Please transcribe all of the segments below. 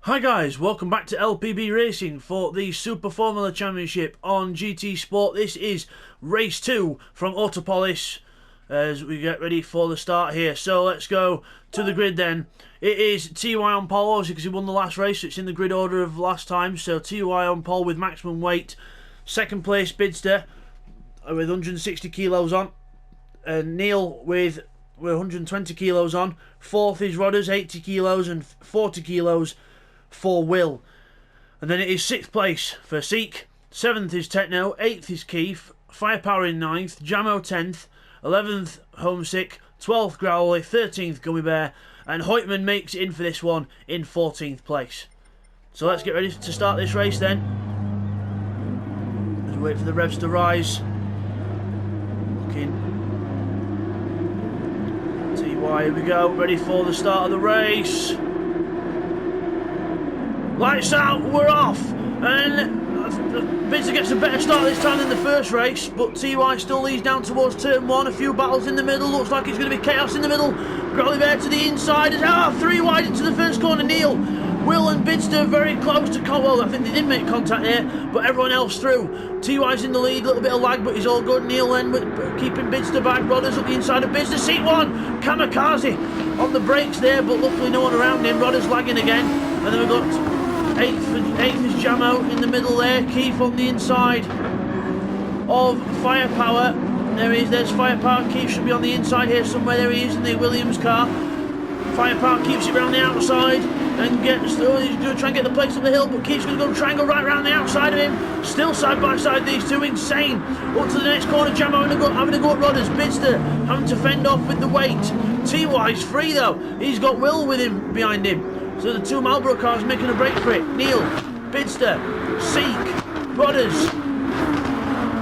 Hi guys, welcome back to LPB Racing for the Super Formula Championship on GT Sport. This is race 2 from Autopolis as we get ready for the start here. So let's go to the grid then. It is TY on pole, obviously because he won the last race, so it's in the grid order of last time. So TY on pole with maximum weight. Second place Bidzster with 160 kilos on. And Neil with 120 kilos on. Fourth is Rodders, 80 kilos and 40 kilos for Will. And then it is 6th place for Seek, 7th is Techno, 8th is Keith, Firepower in 9th, Jamo 10th, 11th Homesick, 12th Growly, 13th Gummy Bear, and Hoytman makes it in for this one in 14th place. So let's get ready to start this race then. Let's wait for the revs to rise. Looking. TY, here we go, ready for the start of the race. Lights out, we're off, and Bidzster gets a better start this time than the first race, but TY still leads down towards turn 1, a few battles in the middle, looks like it's going to be chaos in the middle. Growly Bear to the inside, 3 wide into the first corner. Neil, Will and Bidzster very close to well, I think they did make contact there, but everyone else through. TY's in the lead, a little bit of lag, but he's all good. Neil then keeping Bidzster back. Rodders up the inside of Bidzster. Seat 1, Kamikaze on the brakes there, but luckily no one around him. Rodders lagging again, and then we've got 8th is Jamo in the middle there. Keith on the inside of Firepower. There he is, there's Firepower. Keith should be on the inside here somewhere. There he is in the Williams car. Firepower keeps it around the outside and gets through. He's going to try and get the place up the hill, but Keith's going to go triangle right around the outside of him. Still side by side, these two, insane. Up to the next corner, Jamo having a go at Rodders. Bidzster having to fend off with the weight. TY's free though. He's got Will with him behind him. So the two Marlboro cars making a break for it. Neil, Bidzster, Seek, Rodders,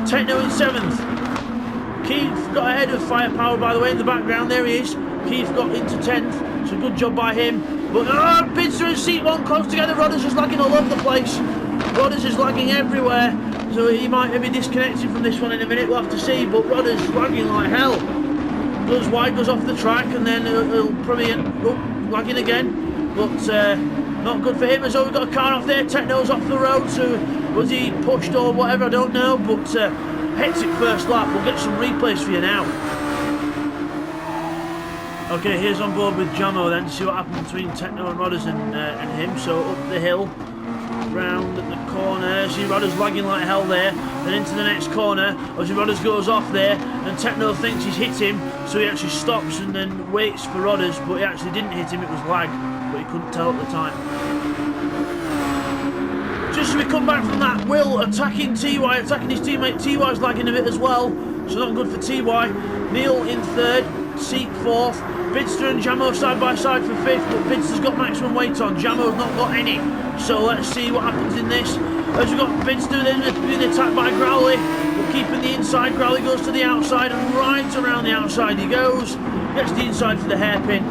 Techno in 7th. Keith got ahead of Firepower, by the way, in the background. There he is. Keith got into 10th. So good job by him. But Bidzster and Seek 1 close together. Rodders is lagging all over the place. Rodders is lagging everywhere. So he might be disconnected from this one in a minute. We'll have to see. But Rodders is lagging like hell. Goes wide, goes off the track, and then he'll probably end up lagging again. But not good for him, as though we've got a car off there. Techno's off the road, so was he pushed or whatever, I don't know. But hectic first lap. We'll get some replays for you now. Okay, here's on board with Jamo then to see what happened between Techno and Rodders and him. So up the hill, round at the corner. See Rodders lagging like hell there. Then into the next corner. Obviously Rodders goes off there, and Techno thinks he's hit him, so he actually stops and then waits for Rodders, but he actually didn't hit him, it was lag. But he couldn't tell at the time. Just as we come back from that, Will attacking TY, attacking his teammate. TY's lagging a bit as well, so not good for TY. Neil in 3rd, Seek 4th, Bidzster and Jamo side by side for 5th, but Bidzster's got maximum weight on, Jamo's not got any. So let's see what happens in this. As we've got Bidzster then being attacked by Growly, but keeping the inside. Growly goes to the outside, and right around the outside he goes. Gets the inside for the hairpin.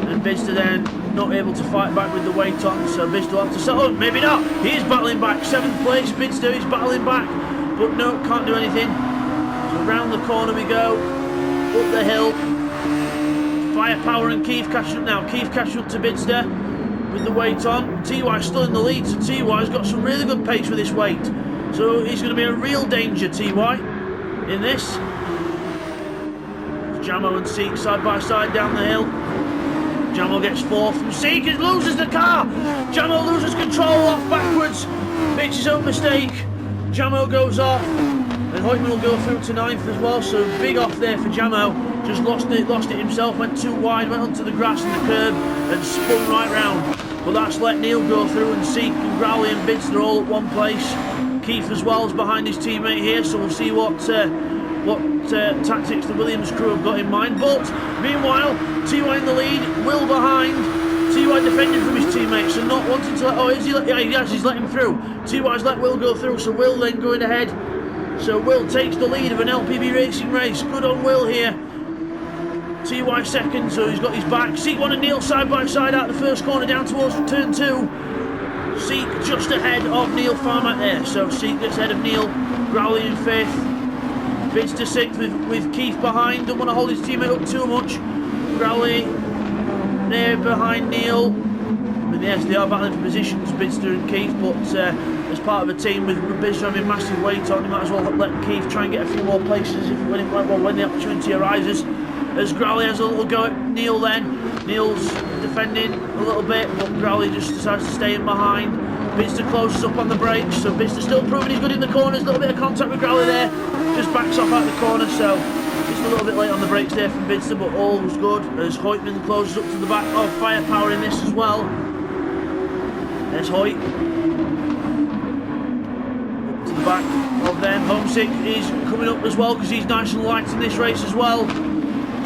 And Bidzster then not able to fight back with the weight on, so Bidzster will have to settle. Oh, maybe not. He is battling back. 7th place, Bidzster is battling back, but no, can't do anything. So round the corner we go, up the hill. Firepower and Keith catching up now. Keith catching up to Bidzster with the weight on. TY's still in the lead, so TY's got some really good pace with this weight. So he's going to be a real danger, TY, in this. Jamo and Seek side by side down the hill. Jamo gets 4th from Seek, he loses the car. Jamo loses control off backwards. Makes his own mistake. Jamo goes off. And Hoytman will go through to 9th as well, so big off there for Jamo. Just lost it himself, went too wide, went onto the grass and the curb and spun right round. But that's let Neil go through, and Seek and Growly and Bidzster all at one place. Keith as well is behind his teammate here, so we'll see what tactics the Williams crew have got in mind. But meanwhile, TY in the lead, Will behind. TY defending from his teammates and not wanting to let, oh, is he let, yeah, yes, he's let him through. TY's let Will go through, so Will then going ahead. So Will takes the lead of an LPB racing race. Good on Will here. TY 2nd, so he's got his back. Seek 1 and Neil side by side out the first corner down towards turn 2. Seek just ahead of Neil Farmack there. So Seek gets ahead of Neil. Growly in 5th. Bidzster 6th with Keith behind. Don't want to hold his teammate up too much. Growly there behind Neil. mean, yes, they are battling for positions, Bidzster and Keith, but as part of a team with Bidzster having massive weight on, you might as well let Keith try and get a few more places when the opportunity arises. As Growley has a little go at Neil then. Neil's defending a little bit, but Growley just decides to stay in behind. Bidzster closes up on the brakes, so Bidzster still proving he's good in the corners. A little bit of contact with Growley there, just backs off out the corner, so just a little bit late on the brakes there from Bidzster, but all was good as Hoytman closes up to the back. Oh, firepower in this as well. There's Hoyt. Up to the back of them. Homesick is coming up as well because he's nice and light in this race as well.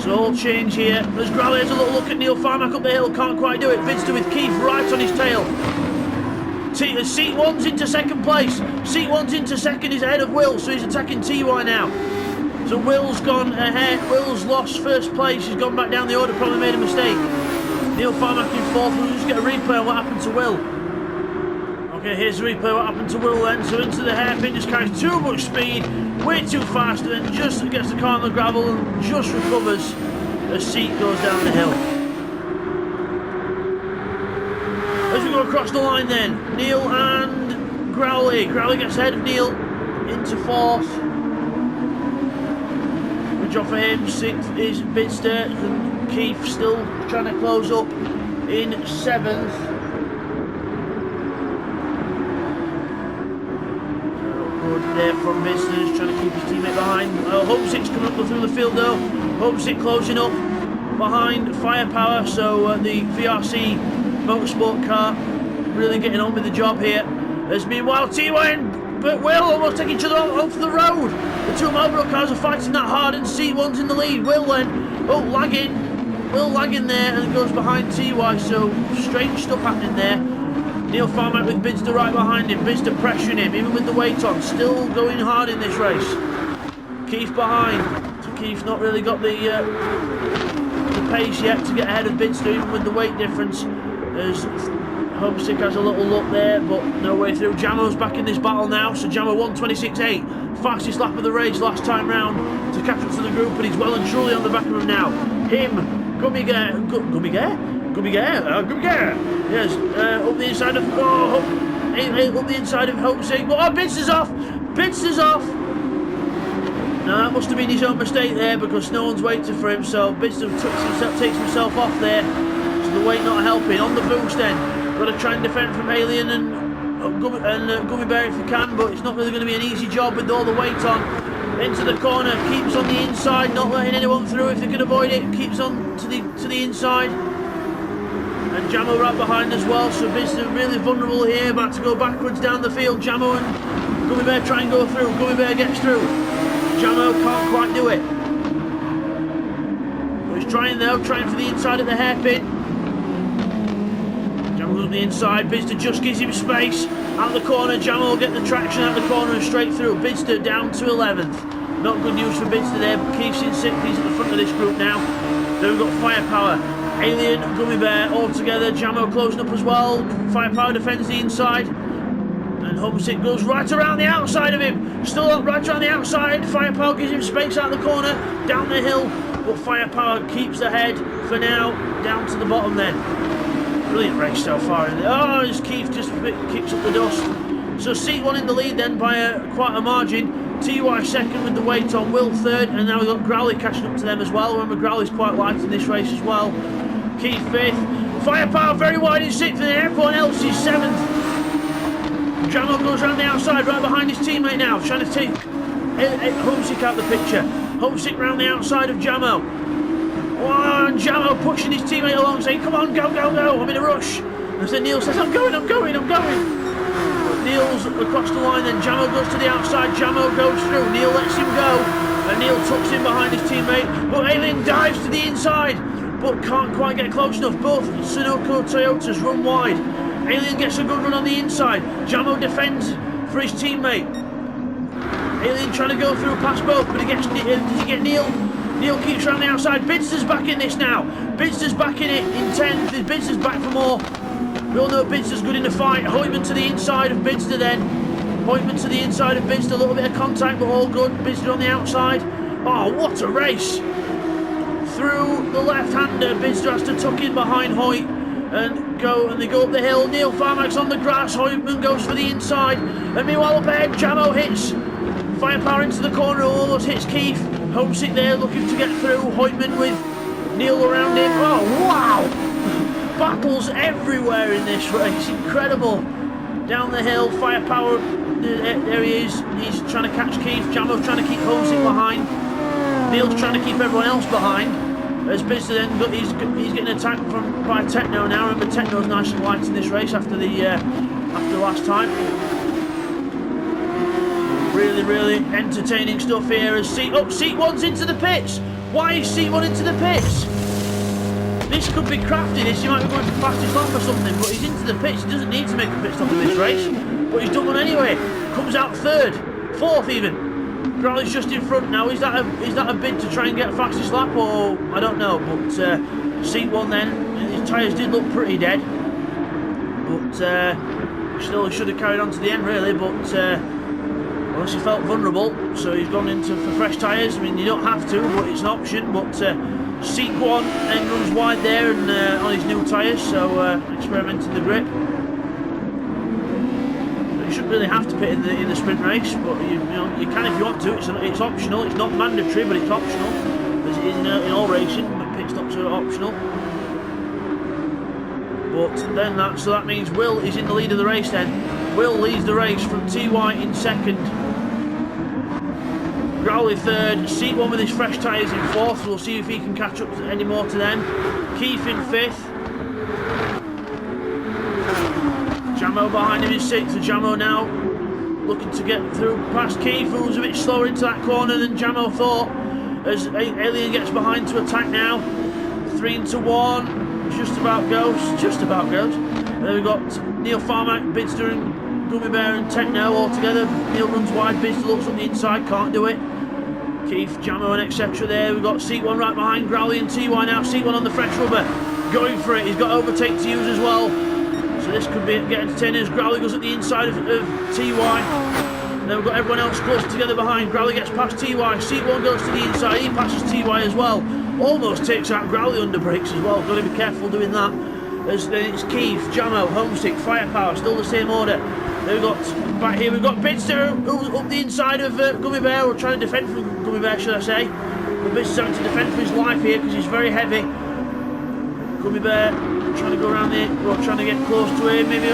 So all change here. As Growley has a little look at Neil Farmack up the hill, can't quite do it. Bidzster with Keith right on his tail. Seat 1's into second place. Seat 1's into second, he's ahead of Will, so he's attacking TY now. So Will's gone ahead. Will's lost first place, he's gone back down the order, probably made a mistake. Neil Farmack in fourth. We'll just get a replay on what happened to Will. Okay, here's the replay what happened to Will then. So into the hairpin, just carries too much speed, way too fast, and then just gets the car on the gravel and just recovers as Seat goes down the hill. As we go across the line then, Neil and Growley. Growley gets ahead of Neil into fourth. Good job for him. Sixth is Bidzster, and Keith still trying to close up in seventh. Good there from Bidzster, trying to keep his teammate behind. Homesick's coming up through the field though. Homesick closing up behind Firepower, so the VRC motorsport car really getting on with the job here. As meanwhile TY and Will almost take each other off the road. The two Marlboro cars are fighting that hard and C1's in the lead. Will then, lagging. Will lagging there and goes behind TY, so strange stuff happening there. Neil Farmack with Bidzster right behind him. Bidzster pressuring him, even with the weight on. Still going hard in this race. Keith behind. So Keith's not really got the pace yet to get ahead of Bidzster, even with the weight difference. As Homesick has a little look there, but no way through. Jamo's back in this battle now, so Jamo 1:26.8, fastest lap of the race last time round to catch up to the group, and he's well and truly on the back of him now. Him, Gummy Gare, yes, up the inside of, up the inside of Homesick, but Bidzster's off. Now that must have been his own mistake there because no one's waiting for him, so Bidzster takes himself off there. The weight not helping. On the boost then, got to try and defend from Alien and Gummy Bear if you can, but it's not really going to be an easy job with all the weight on. Into the corner, keeps on the inside, not letting anyone through if they can avoid it, keeps on to the inside. And Jamo right behind as well, so Bidzster really vulnerable here, about to go backwards down the field. Jamo and Gummy Bear try and go through, Gummy Bear gets through. Jamo can't quite do it. But he's trying though, trying for the inside of the hairpin. Jamo on the inside, Bidzster just gives him space. Out the corner, Jamo will get the traction out the corner and straight through. Bidzster down to 11th. Not good news for Bidzster there, but Keith's in 6th. He's at the front of this group now. Then we've got Firepower, Alien, Gummy Bear all together. Jamo closing up as well. Firepower defends the inside. And Homesick goes right around the outside of him. Still up right around the outside. Firepower gives him space out the corner, down the hill. But Firepower keeps the head for now, down to the bottom then. Brilliant race so far. Oh, as Keith just kicks up the dust. So Seat 1 in the lead then by quite a margin. TY second with the weight on, Will third, and now we've got Growley catching up to them as well. Remember, Growley's quite light in this race as well. Keith fifth. Firepower very wide in 6th, and everyone else is 7th. Jamo goes around the outside, right behind his teammate now, trying to take Homesick out the picture. Homesick round the outside of Jamo. Oh, and Jamo pushing his teammate along, saying, come on, go, I'm in a rush. And then Neil says, I'm going. But Neil's across the line, then Jamo goes to the outside, Jamo goes through, Neil lets him go, and Neil tucks in behind his teammate, but Alien dives to the inside, but can't quite get close enough. Both Sunoco Toyotas run wide. Alien gets a good run on the inside, Jamo defends for his teammate. Alien trying to go through past both, but does he get Neil? Neil keeps around the outside. Bidzster's back in this now. Bidzster's back in it in 10th. Bidzster's back for more. We all know Bidzster's good in the fight. Hoytman to the inside of Bidzster then. Hoytman to the inside of Bidzster. A little bit of contact, but all good. Bidzster on the outside. Oh, what a race. Through the left-hander, Bidzster has to tuck in behind Hoyt and go, and they go up the hill. Neil Farmack's on the grass. Hoytman goes for the inside. And meanwhile up ahead, Jamo hits Firepower into the corner, almost hits Keith. Homesick there, looking to get through. Hoytman with Neil around him. Oh, wow! Battles everywhere in this race. Incredible. Down the hill, Firepower, there he is. He's trying to catch Keith. Jamo's trying to keep Homesick behind. Neil's trying to keep everyone else behind. As Bidzster then, he's getting attacked by Techno now. Remember, Techno's nice and light in this race after last time. Really, really entertaining stuff here. As Seat 1's into the pits. Why is Seat 1 into the pits? This could be crafty. He might be going for fastest lap or something, but he's into the pits. He doesn't need to make a pit stop in this race, but he's done one anyway. Comes out third, fourth even. Crowley's just in front now. Is that a bid to try and get fastest lap, or I don't know? But Seat 1 then, his tyres did look pretty dead, but still he should have carried on to the end really. But he felt vulnerable, so he's gone into for fresh tyres. I mean, you don't have to, but it's an option. But Seat 1 then runs wide there and on his new tyres, so experimenting the grip. You shouldn't really have to pit in the sprint race, but you can if you want to. It's optional. It's not mandatory, but it's optional, as it is in all racing. But pit stops are optional. But then that means Will is in the lead of the race. Then Will leads the race from TY in second. Growley third, Seat 1 with his fresh tyres in fourth. We'll see if he can catch up any more to them. Keith in fifth. Jamo behind him in sixth. So Jamo now looking to get through past Keith, who was a bit slower into that corner than Jamo thought. As Alien gets behind to attack now. 3 into 1. Just about goes. Then we've got Neil Farmack, Bidzster and Gummy Bear and Techno all together. Neil runs wide, Bidzster looks on the inside, can't do it. Keith, Jamo and etc. there. We've got Seat 1 right behind Growley and TY now. Seat 1 on the fresh rubber, going for it. He's got overtake to use as well. So this could get entertaining as Growley goes at the inside of TY. And then we've got everyone else close together behind. Growley gets past TY. Seat 1 goes to the inside. He passes TY as well. Almost takes out Growley under brakes as well. Got to be careful doing that. As then it's Keith, Jamo, Homesick, Firepower, still the same order. Then we've got back here. We've got Bidzster who's up the inside of Gummy Bear. We're trying to defend from Gummy Bear, should I say? But Bidzster's having to defend for his life here because he's very heavy. Gummy Bear trying to go around there. Well, trying to get close to him. Maybe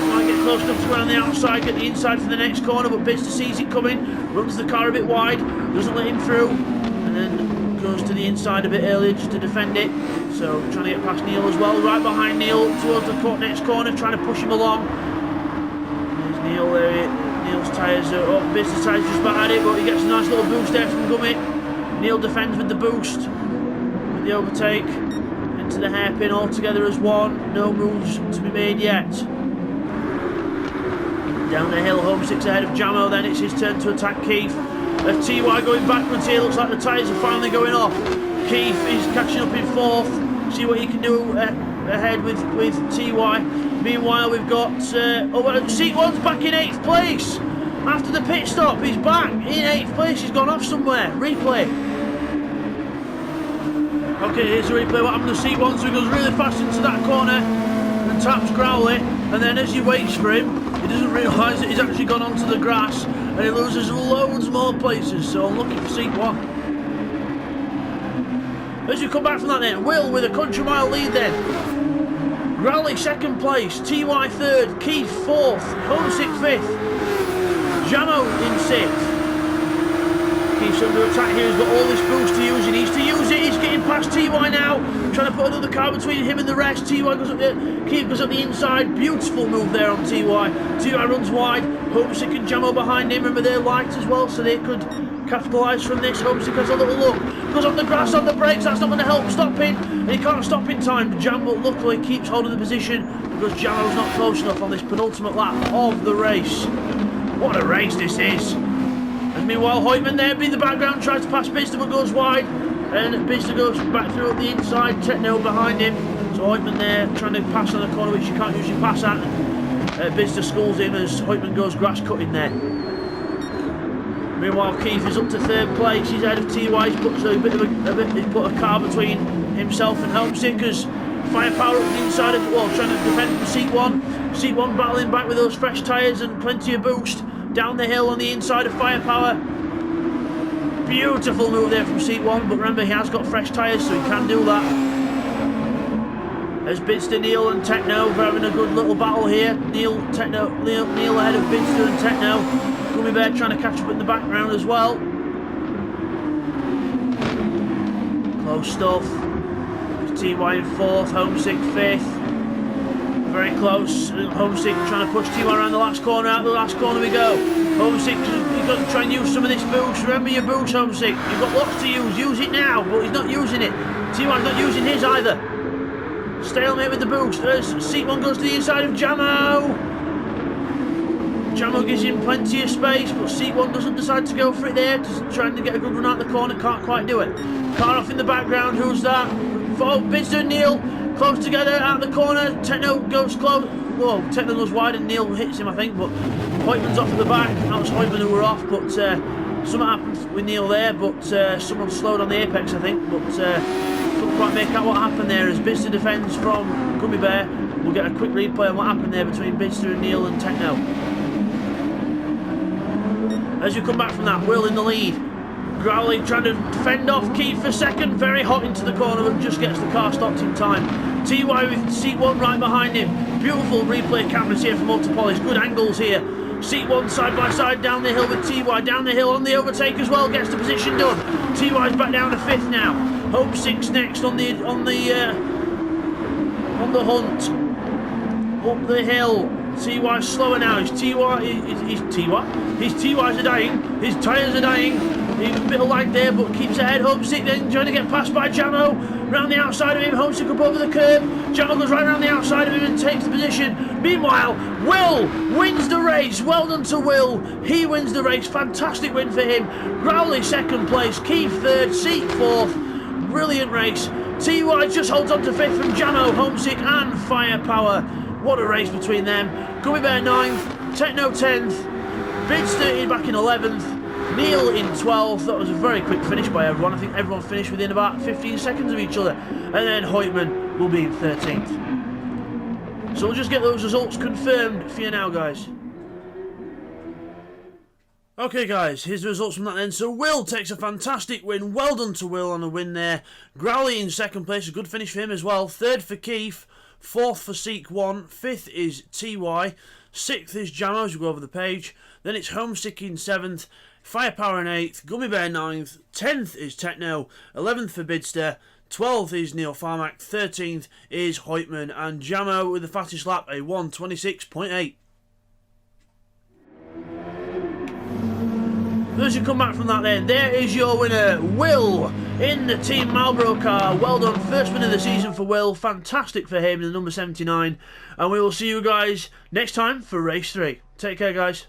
might get close enough to go around the outside, get the inside for the next corner. But Bidzster sees it coming, runs the car a bit wide, doesn't let him through, and then goes to the inside a bit earlier just to defend it. So trying to get past Neil as well. Right behind Neil towards the next corner, trying to push him along. There's Neil there. Neil's tyres are up. Bidzster's tyres just about at it, but he gets a nice little boost there from Gummy. Neil defends with the boost, with the overtake into the hairpin all together as one. No moves to be made yet. Down the hill, Homesick's ahead of Jamo. Then it's his turn to attack Keith. TY going backwards here. Looks like the tyres are finally going off. Keith is catching up in fourth. See what he can do ahead with TY. Meanwhile, we've got Seat 1's back in 8th place. After the pit stop, he's back in 8th place. He's gone off somewhere. Replay. Okay, here's the replay. What happened to Seat 1? So he goes really fast into that corner and taps Growley. And then as he waits for him, he doesn't realise that he's actually gone onto the grass. And he loses loads more places. So I'm looking for Seat 1. As you come back from that then, Will with a country mile lead then. Growley second place, TY third, Keith fourth, Homesick fifth, Jamo in sixth. Keith's under attack here, he's got all this boost to use, he needs to use it, he's getting past TY now, trying to put another car between him and the rest. TY goes up there, Keith goes up the inside, beautiful move there on TY. TY runs wide, Homesick and Jamo behind him, remember they're light as well, so they could capitalise from this. Homesick has a little look, goes on the grass, on the brakes, that's not going to help stopping, and he can't stop in time. Jamo luckily keeps holding the position because Jamo's not close enough on this penultimate lap of the race. What a race this is. And meanwhile Hoytman there in the background tries to pass Bidzster but goes wide, and Bidzster goes back through up the inside, Techno behind him. So Hoytman there trying to pass on the corner which you can't usually pass at. Bidzster schools him as Hoytman goes grass cutting there. Meanwhile, Keith is up to third place. He's ahead of TY. He's put a car between himself and Homesick as Firepower up the inside of, well, trying to defend from seat 1. Seat 1 battling back with those fresh tyres and plenty of boost. Down the hill on the inside of Firepower. Beautiful move there from seat 1, but remember he has got fresh tyres, so he can do that. As Bidzster, Neil and Techno are having a good little battle here. Neil ahead of Bidzster and Techno. Gummy Bear trying to catch up in the background as well. Close stuff. TY in 4th, Homesick 5th. Very close. Homesick trying to push TY around the last corner. Out the last corner we go. Homesick, you've got to try and use some of this boost. Remember your boost, Homesick. You've got lots to use. Use it now, but he's not using it. TY's not using his either. Stalemate with the boost as seat 1 goes to the inside of Jamo. Jamo gives him plenty of space, but seat 1 doesn't decide to go for it there. Just trying to get a good run out the corner, can't quite do it. Car off in the background, who's that? Oh, Bidzster and Neil close together out the corner. Techno goes close. Whoa, Techno goes wide and Neil hits him, I think, but Hoytman's off at the back. That was Hoytman who were off, but something happened with Neil there, but someone slowed on the apex, I think, but couldn't quite make out what happened there as Bidzster defends from Gummy Bear. We'll get a quick replay on what happened there between Bidzster and Neil and Techno. As you come back from that, Will in the lead. Growly trying to fend off Keith for second, very hot into the corner, but just gets the car stopped in time. TY with seat 1 right behind him. Beautiful replay cameras here from Autopolis, good angles here. Seat 1 side by side down the hill with TY, down the hill on the overtake as well, gets the position done. TY's back down to 5th now. Homesick's next on the hunt. Up the hill. TY's slower now. His TY's are dying. His tyres are dying. He's a bit of lag there, but keeps ahead. Homesick then trying to get past by Jamo. Round the outside of him. Homesick up over the curb. Jamo goes right round the outside of him and takes the position. Meanwhile, Will wins the race. Well done to Will. He wins the race. Fantastic win for him. Growly 2nd place. Keith 3rd. Seat 4th. Brilliant race. TY just holds on to 5th from Jamo, Homesick and Firepower. What a race between them. Gummy Bear 9th. Techno 10th. Bidzster back in 11th. Neil in 12th. That was a very quick finish by everyone. I think everyone finished within about 15 seconds of each other. And then Hoytman will be in 13th. So we'll just get those results confirmed for you now, guys. Okay, guys, here's the results from that then. So Will takes a fantastic win. Well done to Will on a win there. Growly in 2nd place. A good finish for him as well. 3rd for Keith. 4th for Seek 1. 5th is TY. 6th is Jamo, as we go over the page. Then it's Homesick in 7th. Firepower in 8th, Gummy Bear 9th, 10th is Techno, 11th for Bidzster, 12th is Neil Farmack, 13th is Hoytman, and Jamo with the fastest lap, a 1:26.8. As you come back from that then, there is your winner, Will, in the Team Marlboro car. Well done, first win of the season for Will, fantastic for him in the number 79, and we will see you guys next time for race 3. Take care, guys.